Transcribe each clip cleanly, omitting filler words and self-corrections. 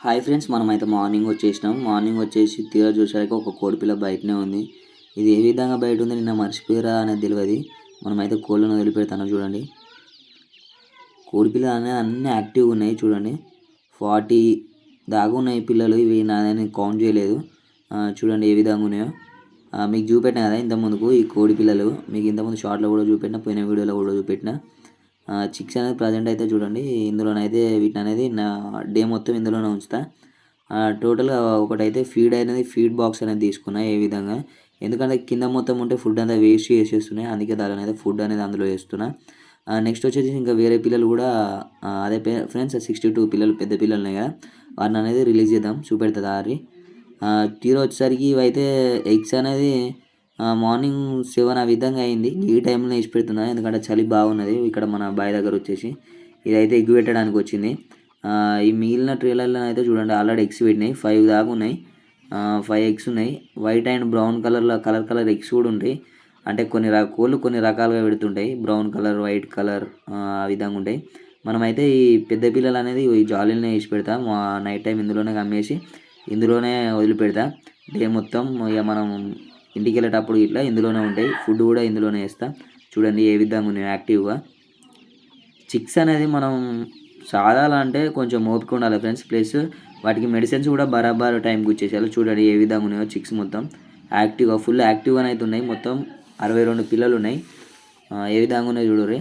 Hi friends, మనమైతే morning వచ్చేసినాం. Morning వచ్చేసి తీరా చూసాక ఒక కోడిపిల్ల బయటనే ఉంది. ఇది ఏ విధంగా బయట ఉంది నిన్న మర్చిపోయారా అనేది తెలియదు. మనమైతే కోళ్ళను వదిలిపెడతాను చూడండి. కోడిపిల్ల అనేది అన్నీ యాక్టివ్గా ఉన్నాయి చూడండి. 40 దాకా ఉన్నాయి పిల్లలు. ఇవి నేను కౌంట్ చేయలేదు. చూడండి ఏ విధంగా ఉన్నాయో. మీకు చూపెట్టిన కదా ఇంతకుముందుకు ఈ కోడి పిల్లలు. మీకు ఇంతకుముందు షార్ట్లో కూడా చూపెట్టిన, పోయిన వీడియోలో కూడా చూపెట్టిన. చిక్స్ అనేది ప్రజెంట్ అయితే చూడండి ఇందులోనైతే వీటిని అనేది నా డే మొత్తం ఇందులోనే ఉంచుతా. టోటల్గా ఒకటైతే ఫీడ్ బాక్స్ అనేది తీసుకున్నా. ఏ విధంగా, ఎందుకంటే కింద మొత్తం ఉంటే ఫుడ్ అంతా వేస్ట్ చేసేస్తున్నాయి. అందుకే దాని అయితే ఫుడ్ అనేది అందులో వేస్తున్నా. నెక్స్ట్ వచ్చేసి ఇంకా వేరే పిల్లలు కూడా అదే ఫ్రెండ్స్ 62 పిల్లలు పెద్ద పిల్లలు ఉన్నాయి కదా, వాటిని అనేది రిలీజ్ చేద్దాం, చూపెడుతుంది ఆరి. తీరా వచ్చేసరికి ఇవైతే ఎగ్స్ అనేది మార్నింగ్ 7 ఆ విధంగా అయింది. ఈ టైంలో వేసి పెడుతున్నాను ఎందుకంటే చలి బాగున్నది ఇక్కడ మన బావి దగ్గర వచ్చేసి. ఇదైతే ఎగ్గు పెట్టడానికి వచ్చింది. ఈ మిగిలిన ట్రేలర్లో అయితే చూడండి ఆల్రెడీ ఎగ్స్ పెట్టినాయి. 5 దాకా ఉన్నాయి. 5 ఎగ్స్ ఉన్నాయి. వైట్ అండ్ బ్రౌన్ కలర్లో కలర్ ఎగ్స్ కూడా ఉంటాయి. అంటే కోళ్ళు కొన్ని రకాలుగా పెడుతుంటాయి. బ్రౌన్ కలర్, వైట్ కలర్ ఆ విధంగా ఉంటాయి. మనమైతే ఈ పెద్ద పిల్లలు అనేది ఈ జాలీలనే వేసి పెడతాం. నైట్ టైం ఇందులోనే కమ్మేసి ఇందులోనే వదిలిపెడతా. డే మొత్తం ఇక మనం ఇంటికి వెళ్ళేటప్పుడు ఇట్లా ఇందులోనే ఉంటాయి. ఫుడ్ కూడా ఇందులోనే వేస్తా. చూడండి ఏ విధంగా ఉన్నాయి యాక్టివ్గా. చిక్స్ అనేది మనం సాదాలంటే కొంచెం ఓపిక ఉండాలి ఫ్రెండ్స్. ప్లస్ వాటికి మెడిసిన్స్ కూడా బరాబర్ టైంకి వచ్చేసేయాలి. చూడండి ఏ విధంగా ఉన్నాయో చిక్స్ మొత్తం యాక్టివ్గా, ఫుల్ యాక్టివ్గానే అయితే ఉన్నాయి. మొత్తం 62 పిల్లలు ఉన్నాయి. ఏ విధంగా ఉన్నాయి చూడరు.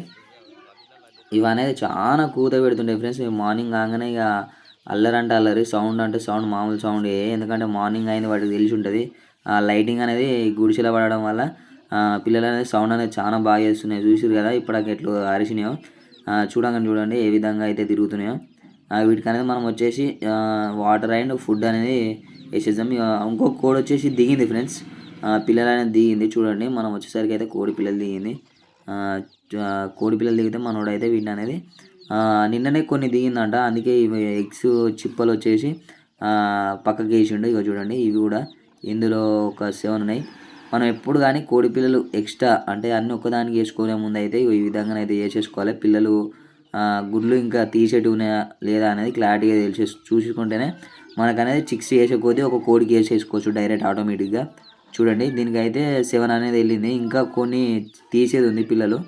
ఇవి అనేది చాలా కూత పెడుతుంటాయి ఫ్రెండ్స్. మార్నింగ్ కాగానే ఇక అల్లరంటే అల్లరి, సౌండ్ అంటే సౌండ్, మామూలు సౌండ్. ఎందుకంటే మార్నింగ్ అయింది వాటికి తెలిసి ఉంటుంది. లైటింగ్ అనేది గుడిసెలో పడడం వల్ల పిల్లలు అనేది సౌండ్ అనేది చాలా బాగా చేస్తున్నాయి. చూసారు కదా ఇప్పటికి ఎట్లు అరిచినాయో. చూడండి ఏ విధంగా అయితే తిరుగుతున్నాయో. వీటికి అనేది మనం వచ్చేసి వాటర్ అండ్ ఫుడ్ అనేది వేసేద్దాం. ఇంకో కోడి వచ్చేసి దిగింది ఫ్రెండ్స్. పిల్లలు అనేది దిగింది చూడండి. మనం వచ్చేసరికి అయితే కోడి పిల్లలు దిగింది. కోడి పిల్లలు దిగితే మనోడైతే వీటిని అనేది నిన్ననే కొన్ని దిగిందంట. అందుకే ఇవి ఎగ్స్ చిప్పలు వచ్చేసి పక్కకి వేసిండు. ఇక చూడండి ఇవి కూడా ఇందులో ఒక 7 ఉన్నాయి. మనం ఎప్పుడు కానీ కోడి పిల్లలు ఎక్స్ట్రా అంటే అన్నీ ఒక్కదానికి వేసుకునే ముందు అయితే ఈ విధంగా అయితే వేసేసుకోవాలి. పిల్లలు గుడ్లు ఇంకా తీసేటి ఉన్నాయా లేదా అనేది క్లారిటీగా చూసుకుంటేనే మనకు అనేది చిక్స్ వేసే కొద్దీ ఒక కోడికి వేసేసుకోవచ్చు డైరెక్ట్ ఆటోమేటిక్గా. చూడండి దీనికైతే 7 అనేది వెళ్ళింది. ఇంకా కొన్ని తీసేది ఉంది పిల్లలు.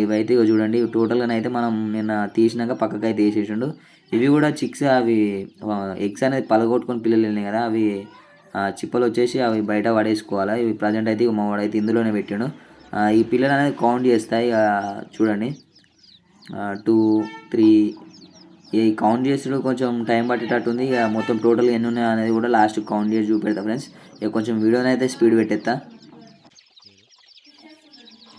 ఇవైతే ఇక చూడండి టోటల్గా అయితే మనం నిన్న తీసినాక పక్కకి అయితే వేసేసిండు. ఇవి కూడా చిక్స్ అవి ఎగ్స్ అనేది పలగొట్టుకొని పిల్లలు వెళ్ళినాయి కదా, అవి చిప్పలు వచ్చేసి అవి బయట పడేసుకోవాలి. ఇవి ప్రజెంట్ అయితే మా వాడైతే ఇందులోనే పెట్టాడు. ఈ పిల్లలు అనేది కౌంట్ చేస్తాయి. చూడండి 2, 3 ఈ కౌంట్ చేసుడు కొంచెం టైం పట్టేటట్టుంది. ఇక మొత్తం టోటల్ ఎన్ని ఉన్నాయి అనేది కూడా లాస్ట్ కౌంట్ చేసి చూపెడతా ఫ్రెండ్స్. ఇక కొంచెం వీడియోని అయితే స్పీడ్ పెట్టేస్తా.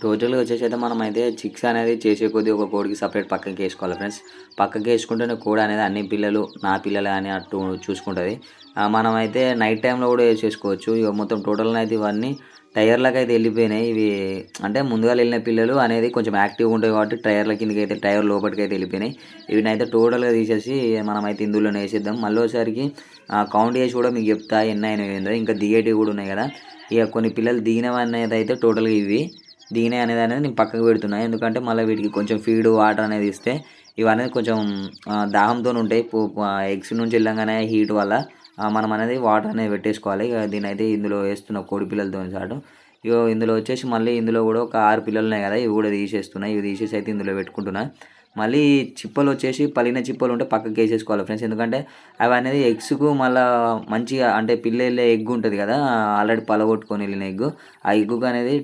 టోటల్గా వచ్చేసి అయితే మనం అయితే చిక్స్ అనేది చేసే కొద్దీ ఒక కోడికి సపరేట్ పక్కకి వేసుకోవాలి ఫ్రెండ్స్. పక్కకి వేసుకుంటేనే కోడి అనేది అన్ని పిల్లలు నా పిల్లలు అని అటు చూసుకుంటుంది. మనం అయితే నైట్ టైంలో కూడా వేసేసుకోవచ్చు. ఇక మొత్తం టోటల్గా అయితే ఇవన్నీ టైర్లకు అయితే వెళ్ళిపోయినాయి. ఇవి అంటే ముందుగా వెళ్ళిన పిల్లలు అనేది కొంచెం యాక్టివ్గా ఉంటాయి కాబట్టి టైర్ల కిందకి అయితే టైర్ లోపలికి అయితే వెళ్ళిపోయినాయి. ఇవి అయితే టోటల్గా తీసేసి మనం అయితే ఇందులోనే వేసేద్దాం. మళ్ళీ ఒకసారికి కౌంట్ చేసి కూడా మీకు చెప్తా ఎన్ని అయినాయి ఏందో. ఇంకా దిగేటివి కూడా ఉన్నాయి కదా. ఇక కొన్ని పిల్లలు దిగినవి అయితే టోటల్గా ఇవి దిగినాయి అనేది నేను పక్కకు పెడుతున్నాను. ఎందుకంటే మళ్ళీ వీటికి కొంచెం ఫీడ్ వాటర్ అనేది ఇస్తే ఇవన్నీ కొంచెం దాహంతో ఉంటాయి. ఎగ్స్ నుంచి వెళ్ళంగానే హీట్ వల్ల మనం అనేది వాటర్ అనేది పెట్టేసుకోవాలి. ఇక దీని అయితే ఇందులో వేస్తున్న కోడి పిల్లలతో చాటు. ఇక ఇందులో వచ్చేసి మళ్ళీ ఇందులో కూడా ఒక 6 పిల్లలు ఉన్నాయి కదా, ఇవి కూడా తీసేస్తున్నాయి. ఇవి తీసేసి అయితే ఇందులో పెట్టుకుంటున్నా. మళ్ళీ చిప్పలు వచ్చేసి పలిన చిప్పలు ఉంటే పక్కకి వేసేసుకోవాలి ఫ్రెండ్స్. ఎందుకంటే అవి అనేది ఎగ్స్కు మళ్ళీ మంచిగా అంటే పిల్ల వెళ్ళే ఎగ్ ఉంటుంది కదా, ఆల్రెడీ పలగొట్టుకొని వెళ్ళిన ఎగ్. ఆ ఎగ్గుకు అనేది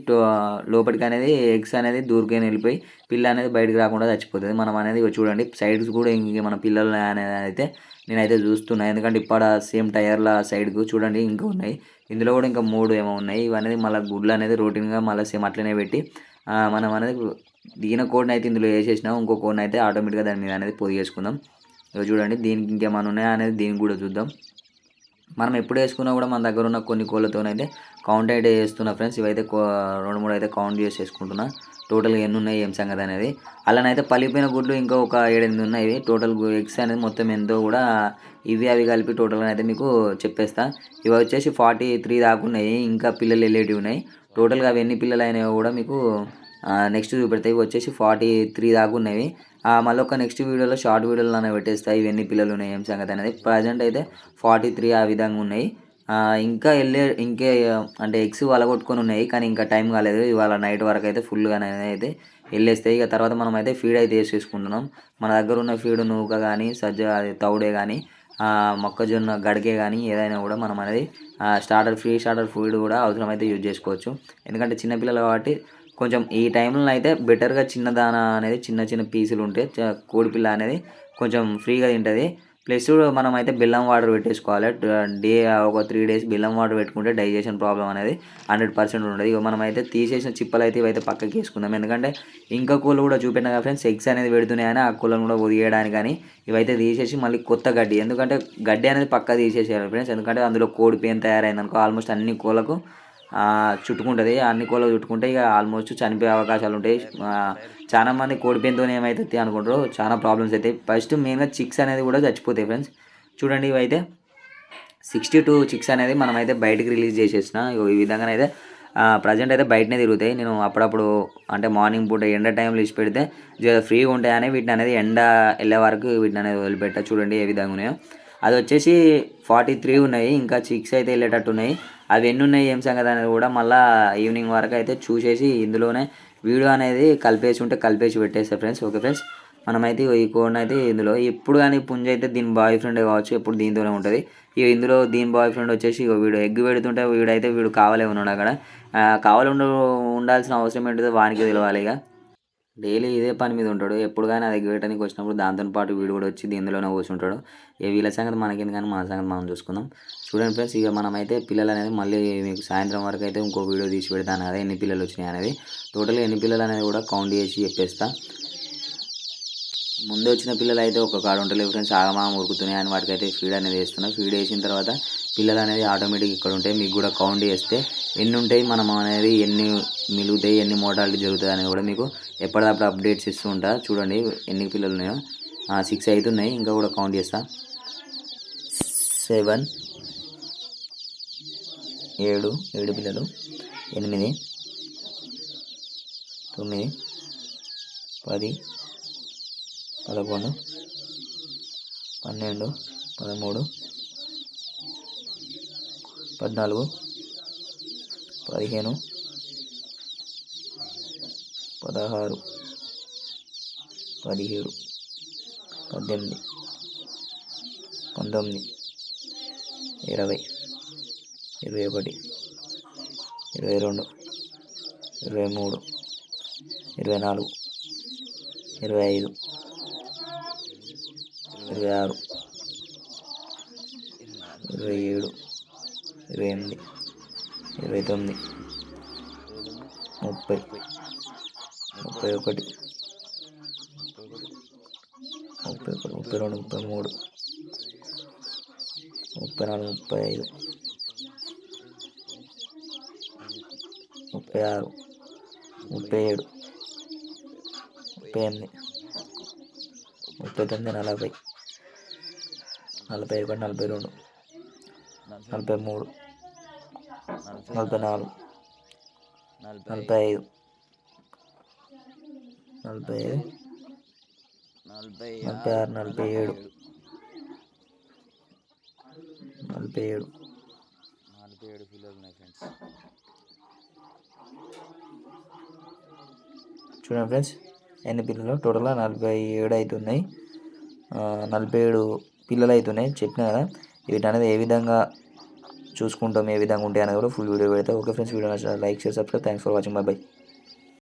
లోపలికి అనేది ఎగ్స్ అనేది దూరుకొని వెళ్ళిపోయి పిల్ల అనేది బయటకు రాకుండా చచ్చిపోతుంది. మనం అనేది చూడండి సైడ్స్ కూడా ఇంక మన పిల్లలు అనేది అయితే నేనైతే చూస్తున్నాను. ఎందుకంటే ఇప్పుడు సేమ్ టైర్ల సైడ్కు చూడండి ఇంకా ఉన్నాయి. ఇందులో కూడా ఇంకా 3 ఏమో ఉన్నాయి. ఇవన్నీ మళ్ళీ గుడ్లు అనేది రొటీన్గా మళ్ళీ సేమ్ అట్లనే పెట్టి మనం అనేది దిగిన కోడ్ని అయితే ఇందులో వేసేసినాం. ఇంకో కోడ్ని అయితే ఆటోమేటిక్గా దాని మీద అనేది పొదిగేసుకుందాం. ఇక చూడండి దీనికి ఇంకేమైనా ఉన్నాయా అనేది దీనికి కూడా చూద్దాం. మనం ఎప్పుడు వేసుకున్నా కూడా మన దగ్గర ఉన్న కొన్ని కోళ్ళతోనైతే కౌంట్ అయితే వేస్తున్నా ఫ్రెండ్స్. ఇవైతే 2, 3 అయితే కౌంట్ చేసి వేసుకుంటున్నా. టోటల్గా ఎన్ని ఉన్నాయి ఏం సంగతి అనేది. అలానైతే పలిపోయిన గుడ్లు ఇంకా ఒక 7, 8 ఉన్నాయి. టోటల్ ఎగ్స్ అనేది మొత్తం ఎంతో కూడా ఇవి అవి కలిపి టోటల్గా అయితే మీకు చెప్పేస్తా. ఇవి వచ్చేసి 43 దాకా ఉన్నాయి. ఇంకా పిల్లలు వెళ్ళేటివి ఉన్నాయి. టోటల్గా అవి ఎన్ని పిల్లలు అయినాయో కూడా మీకు నెక్స్ట్ చూపెడతాయి. ఇవి వచ్చేసి 43 దాకా ఉన్నాయి. మళ్ళీ ఒక నెక్స్ట్ వీడియోలో షార్ట్ వీడియోలో నన్ను పెట్టేస్తాయి ఇవన్నీ పిల్లలు ఉన్నాయి ఏం సంగతి అనేది. ప్రజెంట్ అయితే 43 ఆ విధంగా ఉన్నాయి. ఇంకా ఇంకే అంటే ఎగ్స్ వలగొట్టుకొని ఉన్నాయి, కానీ ఇంకా టైం కాలేదు. ఇవాళ నైట్ వరకు అయితే ఫుల్గా అయితే వెళ్ళేస్తాయి. ఇక తర్వాత మనం అయితే ఫీడ్ అయితే వేసేసుకుంటున్నాం. మన దగ్గర ఉన్న ఫీడ్ నూక కానీ సజ్జ అది తౌడే కానీ మొక్కజొన్న గడికే కానీ ఏదైనా కూడా మనం అనేది ఫ్రీ స్టార్టర్ ఫీడ్ కూడా అవసరమైతే యూజ్ చేసుకోవచ్చు. ఎందుకంటే చిన్నపిల్లలు కాబట్టి కొంచెం ఈ టైంలో అయితే బెటర్గా చిన్న దానా అనేది చిన్న చిన్న పీసులు ఉంటే కోడిపిల్ల అనేది కొంచెం ఫ్రీగా తింటుంది. ప్లస్ మనం అయితే బెల్లం వాటర్ పెట్టేసుకోవాలి. ఒక 3 days బెల్లం వాటర్ పెట్టుకుంటే డైజెషన్ ప్రాబ్లం అనేది 100% ఉండదు. ఇక మనం అయితే తీసేసిన చిప్పలు అయితే ఇవైతే పక్కకి వేసుకుందాం. ఎందుకంటే ఇంకా కోళ్ళు కూడా చూపెట్టిన కదా ఫ్రెండ్స్, ఎగ్స్ అనేది పెడుతున్నాయని ఆ కోళ్ళను కూడా వదిలేయడానికి కానీ ఇవైతే తీసేసి మళ్ళీ కొత్త గడ్డి, ఎందుకంటే గడ్డి అనేది పక్క తీసేసేయాలి ఫ్రెండ్స్. ఎందుకంటే అందులో కోడి పేను తయారైంది అనుకో ఆల్మోస్ట్ అన్ని కోళ్ళకు చుట్టుకుంటుంది. అన్ని కోళ్ళకు చుట్టుకుంటే ఇక ఆల్మోస్ట్ చనిపోయే అవకాశాలు ఉంటాయి. చాలా మంది కోడిపెంతో ఏమైతే అనుకుంటారో చాలా ప్రాబ్లమ్స్ అవుతాయి. ఫస్ట్ మెయిన్గా చిక్స్ అనేది కూడా చచ్చిపోతాయి ఫ్రెండ్స్. చూడండి ఇవైతే 62 చిక్స్ అనేది మనమైతే బయటకు రిలీజ్ చేసేసిన ఈ విధంగానైతే ప్రజెంట్ అయితే బయటనే తిరుగుతాయి. నేను అప్పుడప్పుడు అంటే మార్నింగ్ పూట ఎండ టైంలో ఇచ్చి పెడితే ఫ్రీగా ఉంటాయని వీటిని అనేది ఎండ వెళ్ళే వరకు వీటిని అనేది వదిలిపెట్టా. చూడండి ఏ విధంగా ఉన్నాయో. అది వచ్చేసి 43 ఉన్నాయి, ఇంకా చిక్స్ అయితే వెళ్ళేటట్టు ఉన్నాయి. అవి ఎన్ని ఉన్నాయి ఏం సంగతి అనేది కూడా మళ్ళీ ఈవినింగ్ వరకు అయితే చూసేసి ఇందులోనే వీడియో అనేది కలిపేసి పెట్టేస్తా ఫ్రెండ్స్. ఓకే ఫ్రెండ్స్, మనమైతే ఈ కోడ్ని అయితే ఇందులో ఎప్పుడు కానీ పుంజ అయితే దీని బాయ్ ఫ్రెండే కావచ్చు, ఎప్పుడు దీంతోనే ఉంటుంది. ఇక ఇందులో దీని బాయ్ ఫ్రెండ్ వచ్చేసి వీడు ఎగ్ పెడుతుంటే వీడు కావాలే ఉన్నాడు అక్కడ. ఉండాల్సిన అవసరం ఏంటో వానికి తెలియాలి. ఇక డైలీ ఇదే పని మీద ఉంటాడు. ఎప్పుడు కానీ అది ఎగ్ పెట్టడానికి వచ్చినప్పుడు దాంతో పాటు వీడు కూడా వచ్చి దీనిలోనే కూర్చుంటాడు. వీళ్ళ సంగతి మనకేంది కానీ మన సంగతి మనం చూసుకుందాం. చూడండి ఫ్రెండ్స్, ఇక మనమైతే పిల్లలు అనేది మళ్ళీ మీకు సాయంత్రం వరకు అయితే ఇంకో వీడియో తీసి పెడతాను కదా ఎన్ని పిల్లలు వచ్చినాయి అనేది. టోటల్గా ఎన్ని పిల్లలు అనేది కూడా కౌంట్ చేసి చెప్పేస్తా. ముందే వచ్చిన పిల్లలు అయితే ఒక కాడ ఉండలేవు ఫ్రెండ్స్, ఆగమాగం ఉరుకుతున్నాయి అని వాటికైతే ఫీడ్ అనేది వేస్తున్నా. ఫీడ్ వేసిన తర్వాత పిల్లలు అనేది ఆటోమేటిక్ ఇక్కడ ఉంటాయి. మీకు కూడా కౌంట్ చేస్తే ఎన్ని ఉంటాయి, మనం అనేది ఎన్ని మిలుగుతాయి, ఎన్ని మోటాలిటీ జరుగుతుంది అనేది కూడా మీకు ఎప్పటికప్పుడు అప్డేట్స్ ఇస్తూ ఉంటా. చూడండి ఎన్ని పిల్లలు ఉన్నాయో. 6 అవుతున్నాయి, ఇంకా కూడా కౌంట్ చేస్తా. 7 7 పిల్లలు, 8 9 10 11 12 13 14 15 16 17 18 19 20 21 22 23 24 25 26 27 28 29 30 31 32 33 34 35 36 37 38 39 40 41 42 43 44 45 46 47 పిల్లలు ఉన్నాయి ఫ్రెండ్స్. చూడండి ఫ్రెండ్స్ ఎన్ని పిల్లలు టోటల్గా 47 అవుతున్నాయి. 47 పిల్లలు అవుతున్నాయి చెప్పిన కదా. వీటి అనేది ఏ విధంగా చూసుకుంటాం, ఏ విధంగా ఉంటాయి అనేది కూడా ఫుల్ వీడియో పెడతా. ఓకే ఫ్రెండ్స్, వీడియో నచ్చితే like share subscribe. Thanks for watching. By.